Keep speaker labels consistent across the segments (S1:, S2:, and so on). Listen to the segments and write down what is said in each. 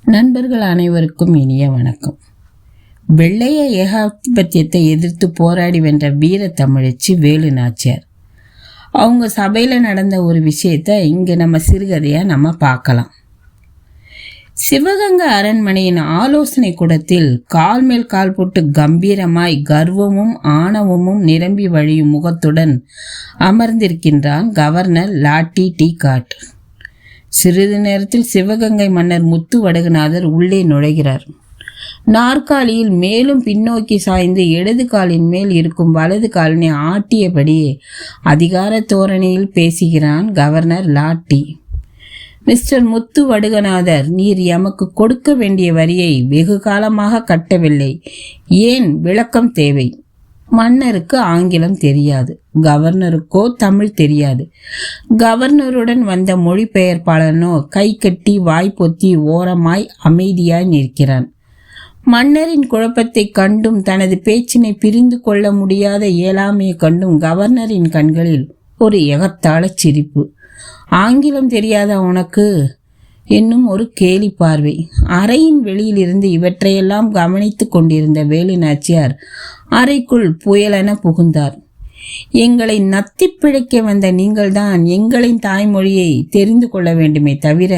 S1: நண்பர்கள் அனைவருக்கும் இனிய வணக்கம். வெள்ளைய ஏகாதிபத்தியத்தை எதிர்த்து போராடி வென்ற வீர தமிழச்சி வேலு நாச்சியார். அவங்க சபையில் நடந்த ஒரு விஷயத்தை இங்கே நம்ம சிறுகதையாக நம்ம பார்க்கலாம். சிவகங்கை அரண்மனையின் ஆலோசனை கூடத்தில் கால் மேல் கால் போட்டு கம்பீரமாய் கர்வமும் ஆணவமும் நிரம்பி வழியும் முகத்துடன் அமர்ந்திருக்கின்றான் கவர்னர் லாட்டி டி காட். சிறிது நேரத்தில் சிவகங்கை மன்னர் முத்து வடுகநாதர் உள்ளே நுழைகிறார். நாற்காலியில் மேலும் பின்னோக்கி சாய்ந்து இடது காலின் மேல் இருக்கும் வலது காலினை ஆட்டியபடியே அதிகார தோரணையில் பேசுகிறான் கவர்னர் லாட்டி. மிஸ்டர் முத்து வடுகநாதர், நீர் எமக்கு கொடுக்க வேண்டிய வரியை வெகு காலமாக கட்டவில்லை. ஏன் விளக்கம் தேவை? மன்னருக்கு ஆங்கிலம் தெரியாது, கவர்னருக்கோ தமிழ் தெரியாது. கவர்னருடன் வந்த மொழிபெயர்ப்பாளனோ கை கட்டி வாய்ப்பொத்தி ஓரமாய் அமைதியாய் நிற்கிறான். மன்னரின் குழப்பத்தை கண்டும் தனது பேச்சினை பிரிந்து கொள்ள முடியாத இயலாமையை கண்டும் கவர்னரின் கண்களில் ஒரு எகத்தாள சிரிப்பு. ஆங்கிலம் தெரியாத உனக்கு என்னும் ஒரு கேலி பார்வை. அறையின் வெளியிலிருந்து இவற்றையெல்லாம் கவனித்து கொண்டிருந்த வேலு நாச்சியார் அறைக்குள் புயலென புகுந்தார். எங்களை நத்தி பிழைக்க வந்த நீங்கள்தான் எங்களின் தாய்மொழியை தெரிந்து கொள்ள வேண்டுமே தவிர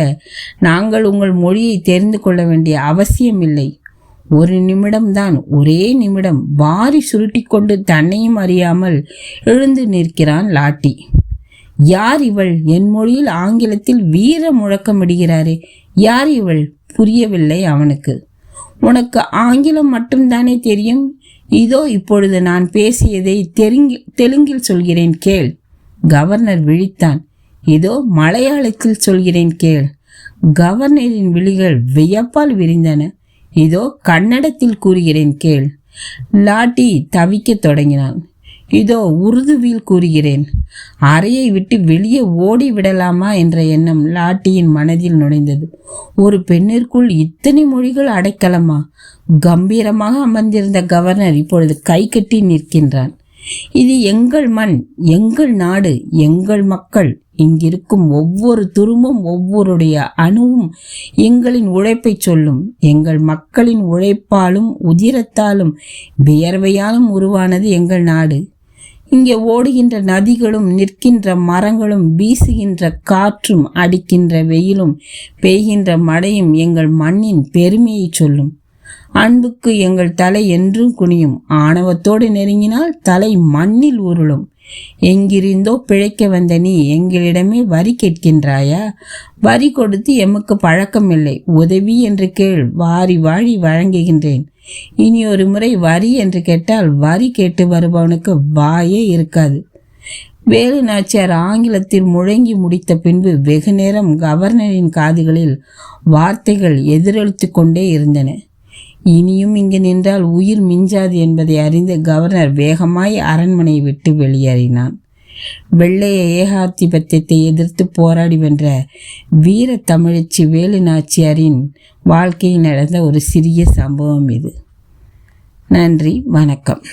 S1: நாங்கள் உங்கள் மொழியை தெரிந்து கொள்ள வேண்டிய அவசியமில்லை. ஒரு நிமிடம்தான், ஒரே நிமிடம். வாரி சுருட்டி கொண்டு தன்னையும் அறியாமல் எழுந்து நிற்கிறான் லாட்டி. யார் இவள்? என் மொழியில் ஆங்கிலத்தில் வீர முழக்கமிடுகிறாரே, யார் இவள்? புரியவில்லை அவனுக்கு. உனக்கு ஆங்கிலம் மட்டும்தானே தெரியும்? இதோ இப்பொழுது நான் பேசியதை தெலுங்கில் சொல்கிறேன் கேள். கவர்னர் விழித்தான். இதோ மலையாளத்தில் சொல்கிறேன் கேள். கவர்னரின் விழிகள் வியப்பால் விரிந்தன. இதோ கன்னடத்தில் கூறுகிறேன் கேள். லாட்டி தவிக்க தொடங்கினான். இதோ உருதுவில் கூறுகிறேன். அறையை விட்டு வெளியே ஓடி விடலாமா என்ற எண்ணம் லாட்டியின் மனதில் நுழைந்தது. ஒரு பெண்ணிற்குள் இத்தனை மொழிகள் அடைக்கலமா? கம்பீரமாக அமர்ந்திருந்த கவர்னர் இப்பொழுது கை கட்டி நிற்கின்றான். இது எங்கள் மண், எங்கள் நாடு, எங்கள் மக்கள். இங்கிருக்கும் ஒவ்வொரு துரும்பும் ஒவ்வொருடைய அணுவும் எங்களின் உழைப்பை சொல்லும். எங்கள் மக்களின் உழைப்பாலும் உதிரத்தாலும் வியர்வையாலும் உருவானது எங்கள் நாடு. இங்கே ஓடுகின்ற நதிகளும் நிற்கின்ற மரங்களும் வீசுகின்ற காற்றும் அடிக்கின்ற வெயிலும் பெய்கின்ற மழையும் எங்கள் மண்ணின் பெருமையை சொல்லும். அன்புக்கு எங்கள் தலை என்றும் குனியும். ஆணவத்தோடு நெருங்கினால் தலை மண்ணில் உருளும். எங்கிருந்தோ பிழைக்க வந்த நீ எங்களிடமே வரி கேட்கின்றாயா? வரி கொடுத்து எமக்கு பழக்கமில்லை. உதவி என்று கேள், வாரி வாழி வழங்குகின்றேன். இனி ஒரு முறை வரி என்று கேட்டால் வரி கேட்டு வருபவனுக்கு வாயே இருக்காது. வேலு நாச்சியார் ஆங்கிலத்தில் முழங்கி முடித்த பின்பு வெகு நேரம் கவர்னரின் காதுகளில் வார்த்தைகள் எதிரொலித்து கொண்டே இருந்தன. இனியும் இங்கு நின்றால் உயிர் மிஞ்சாது என்பதை அறிந்து கவர்னர் வேகமாய் அரண்மனையை விட்டு வெளியேறினான். வெள்ளைய ஏகாதிபத்தியத்தை எதிர்த்து போராடி வென்ற வீர தமிழச்சி வேலு நாச்சியாரின் வாழ்க்கையில் நடந்த ஒரு சிறிய சம்பவம் இது. நன்றி, வணக்கம்.